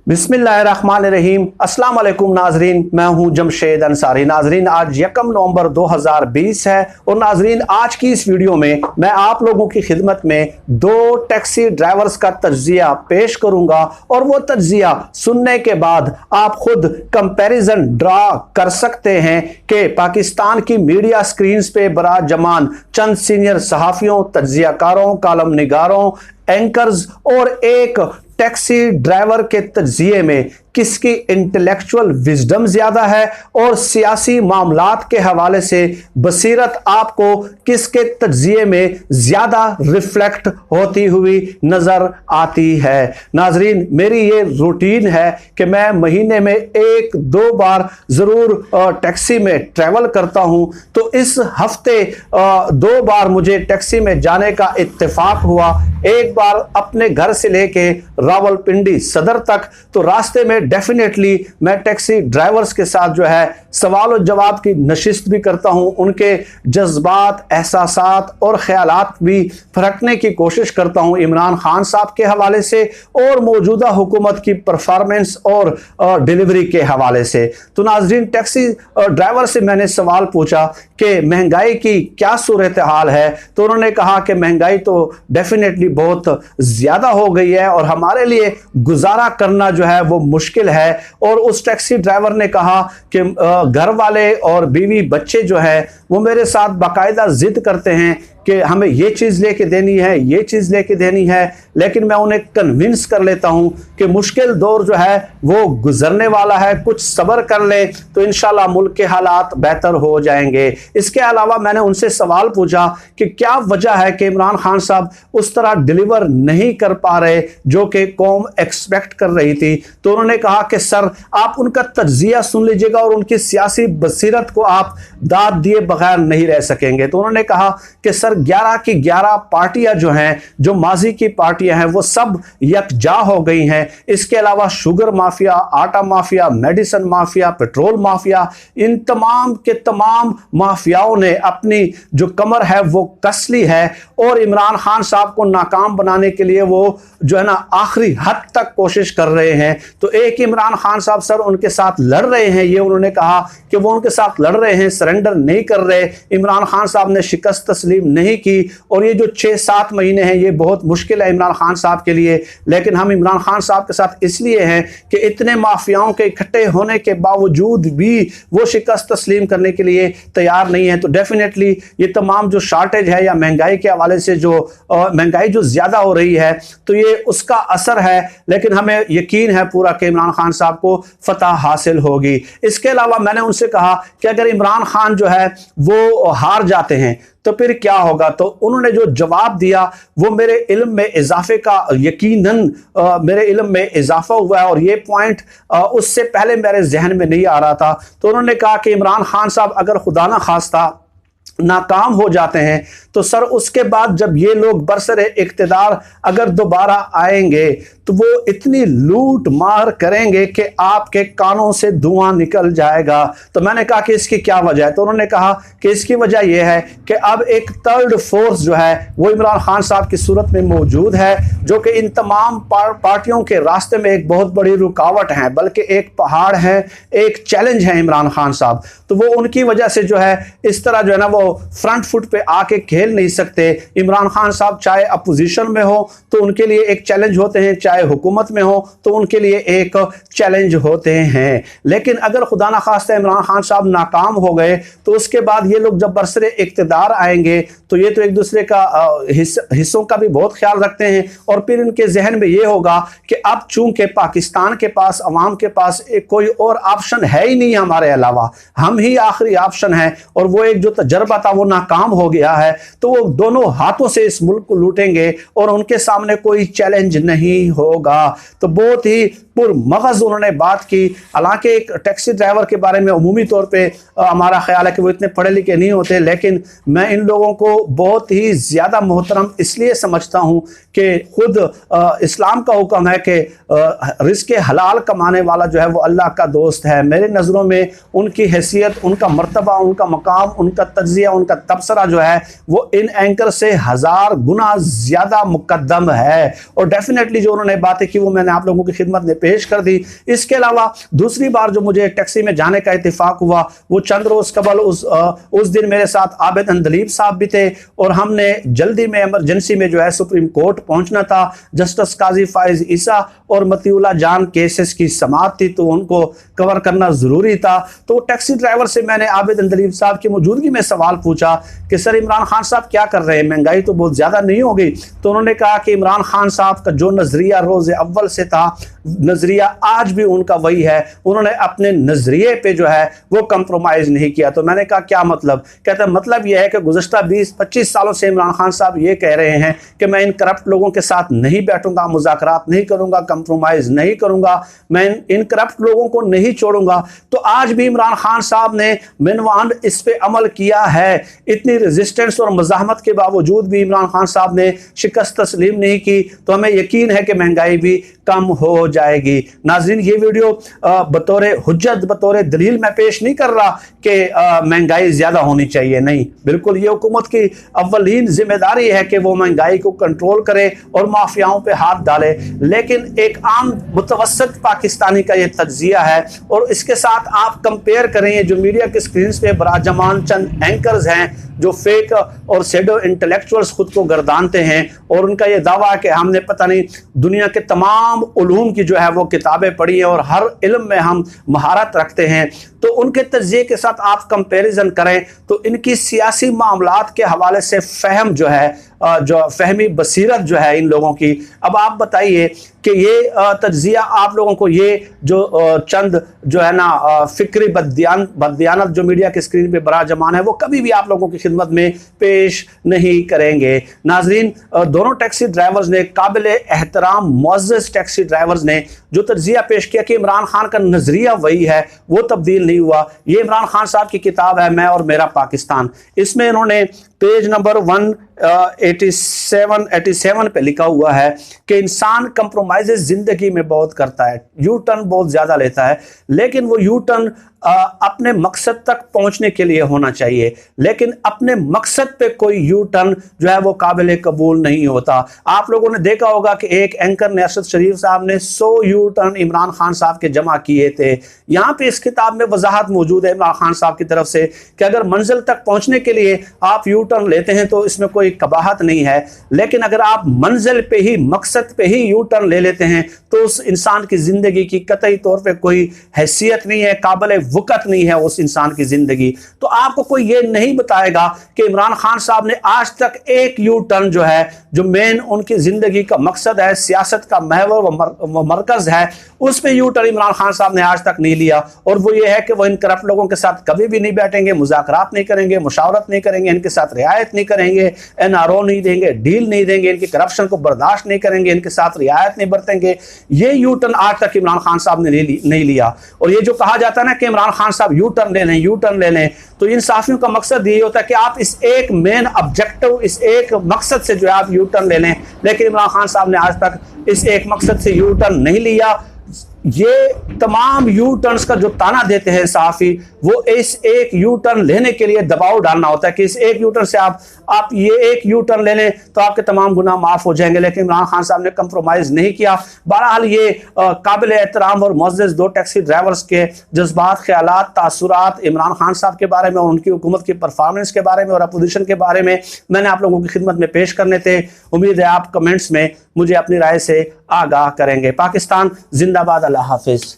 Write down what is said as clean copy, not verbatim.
बिस्मिल्लाहिर्रहमानिर्रहीम। अस्सलाम वालेकुम नाजरीन, मैं हूं जमशेद अंसारी। नाजरीन, आज 1 नवंबर 2020 है और नाजरीन, आज की इस वीडियो में मैं आप लोगों की खिदमत में दो टैक्सी ड्राइवर्स का तज्जिया पेश करूंगा और वो तज्जिया सुनने के बाद आप खुद कंपैरिजन ड्रा कर सकते हैं कि पाकिस्तान की मीडिया स्क्रीन पे बराजमान चंद सीनियर सहाफियों, तज्जियाकारों, कालम निगारों, एंकर्स और एक टैक्सी ड्राइवर के तज्जिए में किसकी इंटेलेक्चुअल विजडम ज्यादा है और सियासी मामलात के हवाले से बसीरत आपको किसके तज्जिए में ज्यादा रिफ्लेक्ट होती हुई नजर आती है। नाजरीन, मेरी ये रूटीन है कि मैं महीने में 1-2 बार जरूर टैक्सी में ट्रैवल करता हूं, तो इस हफ्ते 2 बार मुझे टैक्सी में जाने का इत्तेफाक हुआ। एक बार अपने घर से लेके रावलपिंडी सदर तक, तो रास्ते में डेफिनेटली मैं टैक्सी ड्राइवर्स के साथ जो है सवाल और जवाब की नशिस्त भी करता हूं, उनके जज्बात, एहसासात और ख्यालात भी फरकने की कोशिश करता हूं इमरान खान साहब के हवाले से और मौजूदा हुकूमत की परफॉर्मेंस और डिलीवरी के हवाले से। तो नाजरीन, टैक्सी ड्राइवर से मैंने सवाल पूछा कि महंगाई की क्या सूरत हाल है, तो उन्होंने कहा कि महंगाई तो डेफिनेटली बहुत ज्यादा हो गई है और हमारे लिए गुजारा करना जो है वो मुश्किल है। और उस टैक्सी ड्राइवर ने कहा कि घर वाले और बीवी बच्चे जो है वो मेरे साथ बाकायदा जिद करते हैं कि हमें ये चीज़ लेके देनी है, ये चीज़ लेके देनी है, लेकिन मैं उन्हें कन्विंस कर लेता हूं कि मुश्किल दौर जो है वो गुजरने वाला है, कुछ सब्र कर ले तो इंशाल्लाह मुल्क के हालात बेहतर हो जाएंगे। इसके अलावा मैंने उनसे सवाल पूछा कि क्या वजह है कि इमरान खान साहब उस तरह डिलीवर नहीं कर पा रहे जो कि कौम एक्सपेक्ट कर रही थी। तो उन्होंने कहा कि सर, आप उनका तज्जिया सुन लीजिएगा और उनकी सियासी बसीरत को आप दाद दिए बगैर नहीं रह सकेंगे। तो उन्होंने कहा कि सर, 11 की 11 पार्टियां जो हैं, जो माजी की पार्टियां हैं, वो सब यकजा हो गई हैं। इसके अलावा शुगर माफिया, आटा mafia, medicine mafia, petrol mafia, इन तमाम के तमाम माफियाओं ने अपनी जो कमर है वो कस ली है और इमरान खान साहब को नाकाम बनाने के लिए वो जो है ना आखिरी हद तक कोशिश कर रहे हैं। तो एक इमरान खान साहब सर उनके साथ लड़ रहे हैं, ये उन्होंने कहा कि वो उनके साथ लड़ रहे हैं, सरेंडर नहीं कर रहे। इमरान खान साहब ने शिकस्त तस्लीम नहीं की और ये जो 6-7 महीने हैं ये बहुत मुश्किल है इमरान खान साहब के लिए, लेकिन हम इमरान खान साहब के साथ इसलिए हैं कि इतने माफियाओं के इकट्ठे होने के बावजूद भी वो शिकस्त तस्लीम करने के लिए तैयार नहीं है। तो डेफिनेटली ये तमाम जो शॉर्टेज है या महंगाई के हवाले से जो महंगाई जो ज्यादा हो रही है, तो ये उसका असर है, लेकिन हमें यकीन है पूरा कि इमरान खान साहब को फतह हासिल होगी। इसके अलावा मैंने उनसे कहा कि अगर इमरान खान जो है वो हार जाते हैं तो फिर क्या होगा। तो उन्होंने जो जवाब दिया वो मेरे इल्म में इजाफे का यकीनन मेरे इल्म में इजाफा हुआ है और ये पॉइंट उससे पहले मेरे जहन में नहीं आ रहा था। तो उन्होंने कहा कि इमरान खान साहब अगर खुदा ना खास्ता नाकाम हो जाते हैं तो सर उसके बाद जब ये लोग बरसरे इख्तिदार अगर दोबारा आएंगे तो वो इतनी लूट मार करेंगे कि आपके कानों से धुआं निकल जाएगा। तो मैंने कहा कि इसकी क्या वजह है, तो उन्होंने कहा कि इसकी वजह यह है कि अब एक थर्ड फोर्स जो है वो इमरान खान साहब की सूरत में मौजूद है, जो कि इन तमाम पार्टियों के रास्ते में एक बहुत बड़ी रुकावट है, बल्कि एक पहाड़ है, एक चैलेंज है इमरान खान साहब। तो वो उनकी वजह से जो है इस तरह जो है ना वो फ्रंट फुट पे आके खेल नहीं सकते। इमरान खान साहब चाहे अपोजिशन में हो तो उनके लिए एक चैलेंज होते हैं, चाहे हुकूमत में हो तो उनके लिए एक चैलेंज होते हैं। लेकिन अगर खुदा ना खास्ता इमरान खान साहब नाकाम हो गए तो उसके बाद ये लोग जब बरसरे इख्तिदार आएंगे तो ये तो एक दूसरे का हिस्सों का भी बहुत ख्याल रखते हैं और फिर इनके जहन में ये होगा कि अब चूंकि पाकिस्तान के पास, अवाम के पास एक कोई और ऑप्शन है ही नहीं हमारे अलावा, हम ही आखिरी ऑप्शन है और वो एक जो तजर्बा था वो नाकाम हो गया है, तो वो दोनों हाथों से इस मुल्क को लूटेंगे और उनके सामने कोई चैलेंज नहीं होगा। तो बहुत ही पुरमगज उन्होंने बात की। हालांकि एक टैक्सी ड्राइवर के बारे में उमूमी तौर पे हमारा ख्याल है कि वो इतने पढ़े लिखे नहीं होते, लेकिन मैं इन लोगों को बहुत ही ज़्यादा मोहतरम इसलिए समझता हूँ कि खुद इस्लाम का हुक्म है कि रिज़्क़ हलाल कमाने वाला जो है वो अल्लाह का दोस्त है। मेरे नज़रों में उनकी हैसियत, उनका मर्तबा, उनका मकाम, उनका तज्जिया, उनका तबसरा जो है वो इन एंकर से 1000 गुना ज्यादा मुकद्दम है। और डेफिनेटली जो उन्होंने बातें की वो मैंने आप लोगों की खिदमत में पेश कर दी। इसके अलावा दूसरी बार जो मुझे टैक्सी में जाने का इत्तेफाक हुआ वो चंद रोज कबल उस दिन मेरे साथ आबिद दलीप साहब भी थे और हमने जल्दी में इमरजेंसी में जो है सुप्रीम कोर्ट पहुंचना था। जस्टिस काजी फाइज ईसा और मतीउल्लाह जान केसेस की समाअत थी तो उनको कवर करना जरूरी था। तो टैक्सी ड्राइवर से मैंने आबिद दलीप साहब की मौजूदगी में सवाल पूछा कि सर इमरान खान साहब क्या कर रहे हैं, महंगाई तो बहुत ज्यादा नहीं हो गई? तो उन्होंने कहा कि इमरान खान साहब का जो नजरिया रोज अव्वल से था नजरिया आज भी उनका वही है, उन्होंने अपने नजरिए पे जो है वो कंप्रोमाइज नहीं किया। तो मैंने कहा क्या मतलब? कहते हैं मतलब यह है कि गुज़श्ता 20-25 सालों से इमरान खान साहब ये कह रहे हैं कि मैं इन करप्ट लोगों के साथ नहीं बैठूंगा, मुज़ाकरात नहीं करूंगा, कंप्रोमाइज नहीं करूंगा, मैं इन करप्ट लोगों को नहीं छोड़ूंगा। तो आज भी इमरान खान साहब ने मिनवान इस पे अमल किया है। इतनी रेजिस्टेंस और मज़ाहमत के बावजूद भी इमरान खान साहब ने शिकस्त तस्लीम नहीं की। तो हमें यकीन है कि महंगाई भी कम हो जाएगी। नाज़रीन ये वीडियो बतौर हुज्जत बतौर दलील मैं पेश नहीं कर रहा कि महंगाई ज्यादा होनी चाहिए, नहीं, बिल्कुल ये हुकूमत की अव्वलीन जिम्मेदारी है कि वो महंगाई को कंट्रोल करे और माफियाओं पे हाथ डाले। लेकिन एक आम मुतवस्सित पाकिस्तानी का ये तज्जिया है और इसके साथ आप कंपेयर करें ये जो मीडिया की स्क्रीन पे बराजमान चंद एंकर्स हैं जो फेक और सेडो इंटेलेक्चुअल्स खुद को गर्दानते हैं और उनका ये दावा है कि हमने पता नहीं दुनिया के तमाम उलूम की जो है वो किताबें पढ़ी हैं और हर इल्म में हम महारत रखते हैं। तो उनके तज्जिए के साथ आप कंपैरिजन करें तो इनकी सियासी मामलात के हवाले से फहम जो है जो फहमी बसीरत जो है इन लोगों की। अब आप बताइए कि ये तज्जिया आप लोगों को ये जो चंद जो है ना फिक्री बददियानत जो मीडिया की स्क्रीन पे बरा जमान है वो कभी भी आप लोगों की खिदमत में पेश नहीं करेंगे। नाजरीन दोनों टैक्सी ड्राइवर्स ने काबिल एहतराम मुअज़्ज़ज़ टैक्सी ड्राइवर्स ने जो तज्जिया पेश किया कि इमरान खान का नजरिया वही है वो तब्दील नहीं हुआ। ये इमरान खान साहब की किताब है मैं और मेरा पाकिस्तान, इसमें इन्होंने पेज नंबर 187 पे लिखा हुआ है कि इंसान कंप्रोमाइज जिंदगी में बहुत करता है, यू टर्न बहुत ज्यादा लेता है, लेकिन वो यू टर्न अपने मकसद तक पहुंचने के लिए होना चाहिए, लेकिन अपने मकसद पे कोई यू टर्न जो है वो काबिल कबूल नहीं होता। आप लोगों ने देखा होगा कि एक एंकर ने असद शरीफ साहब ने 100 यू टर्न इमरान खान साहब के जमा किए थे। यहां पे इस किताब में वजाहत मौजूद है इमरान खान साहब की तरफ से कि अगर मंजिल तक पहुंचने के लिए आप यू टर्न लेते हैं तो इसमें कोई कबाहत नहीं है, लेकिन अगर आप मंजिल पे ही मकसद पे ही यू टर्न ले लेते हैं तो उस इंसान की जिंदगी की कतई तौर पे कोई हैसियत नहीं है, काबिल वक़्त नहीं है उस इंसान की जिंदगी। तो आपको कोई ये नहीं बताएगा कि इमरान खान साहब ने आज तक एक यू टर्न जो है जो मेन उनकी जिंदगी का मकसद है, सियासत का महवर व मरकज है, उस पे यू टर्न इमरान खान साहब ने आज तक नहीं लिया। और वो ये है कि वो इन करप्ट लोगों के साथ कभी भी नहीं बैठेंगे, मुज़ाकरात नहीं करेंगे, मुशावरत नहीं करेंगे, इनके साथ रियायत नहीं करेंगे, NRO नहीं देंगे, डील नहीं देंगे, इनकी करप्शन को बर्दाश्त नहीं करेंगे, इनके साथ रियायत नहीं बरतेंगे। ये यू टर्न आज तक इमरान खान साहब ने नहीं लिया। और ये जो कहा जाता है ना कि इमरान खान साहब यू टर्न ले लें, यू टर्न ले लें, तो इन साफियों का मकसद यही होता है कि आप इस एक मेन ऑब्जेक्टिव, इस एक मकसद से जो है आप यू टर्न ले लें, लेकिन इमरान खान साहब ने आज तक इस एक मकसद से यू टर्न नहीं लिया। ये तमाम यू टर्न्स का जो ताना देते हैं साफी वो इस एक यू टर्न लेने के लिए दबाव डालना होता है कि इस एक यू टर्न से आप ये एक यू टर्न ले लें तो आपके तमाम गुनाह माफ हो जाएंगे, लेकिन इमरान खान साहब ने कंप्रोमाइज नहीं किया। बहरहाल ये काबिल एहतराम और मुअज़्ज़ज़ दो टैक्सी ड्राइवर्स के जज्बात, ख्यालात, तासुरात इमरान खान साहब के बारे में और उनकी हुकूमत की परफॉर्मेंस के बारे में और अपोजिशन के बारे में मैंने आप लोगों की खिदमत में पेश करने थे। उम्मीद है आप कमेंट्स में मुझे अपनी राय से आगाह करेंगे। पाकिस्तान जिंदाबाद, अल्लाह हाफिज।